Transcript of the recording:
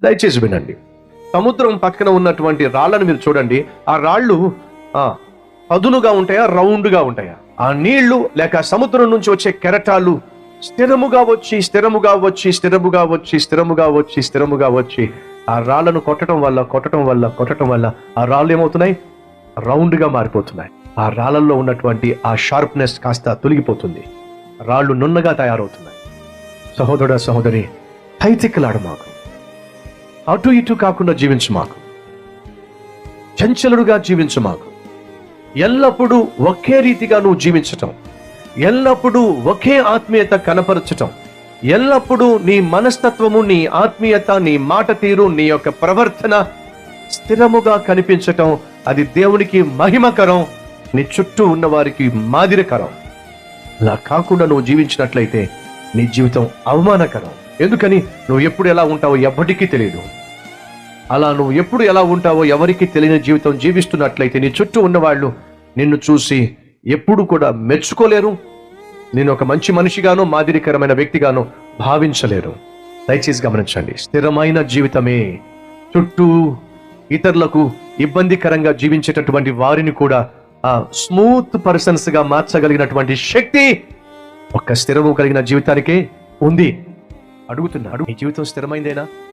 దయచేసి వినండి. సముద్రం పక్కన ఉన్నటువంటి రాళ్ళను మీరు చూడండి. ఆ రాళ్ళు పదునుగా ఉంటాయా, రౌండ్గా ఉంటాయా? ఆ నీళ్లు లేక సముద్రం నుంచి వచ్చే కెరటాలు స్థిరముగా వచ్చి స్థిరముగా వచ్చి స్థిరముగా వచ్చి స్థిరముగా వచ్చి స్థిరముగా వచ్చి ఆ రాళ్లను కొట్టడం వల్ల ఆ రాళ్ళు ఏమవుతున్నాయి? రౌండ్గా మారిపోతున్నాయి. ఆ రాళ్లలో ఉన్నటువంటి ఆ షార్ప్నెస్ కాస్త తొలగిపోతుంది. రాళ్ళు నున్నగా తయారవుతున్నాయి. సహోదరుడా, సహోదరి, తైతిక్కలాడు మాకు, అటు ఇటు కాకుండా జీవించు మాకు, చంచలుడుగా జీవించు మాకు. ఎల్లప్పుడూ ఒకే రీతిగా నువ్వు జీవించటం, ఎల్లప్పుడూ ఒకే ఆత్మీయత కనపరచటం, ఎల్లప్పుడూ నీ మనస్తత్వము, నీ ఆత్మీయత, నీ మాట తీరు, నీ యొక్క ప్రవర్తన స్థిరముగా కనిపించటం, అది దేవునికి మహిమకరం, నీ చుట్టూ ఉన్న వారికి మాదిరికరం. అలా కాకుండా నువ్వు జీవించినట్లయితే నీ జీవితం అవమానకరం. ఎందుకని? నువ్వు ఎప్పుడు ఎలా ఉంటావో ఎవ్వరికీ తెలియదు. అలా నువ్వు ఎప్పుడు ఎలా ఉంటావో ఎవరికి తెలియని జీవితం జీవిస్తున్నట్లయితే నీ చుట్టూ ఉన్నవాళ్ళు నిన్ను చూసి ఎప్పుడు కూడా మెచ్చుకోలేరు. నేను ఒక మంచి మనిషిగానో మాదిరికరమైన వ్యక్తిగానో భావించలేరు. దయచేసి గమనించండి. స్థిరమైన జీవితమే చుట్టూ ఇతరులకు ఇబ్బందికరంగా జీవించేటటువంటి వారిని కూడా స్మూత్ పర్సన్స్ గా మార్చగలిగినటువంటి శక్తి ఒక్క స్థిరము కలిగిన జీవితానికే ఉంది. అడుగుతున్నాడు, నీ జీవితం స్థిరమైందేనా?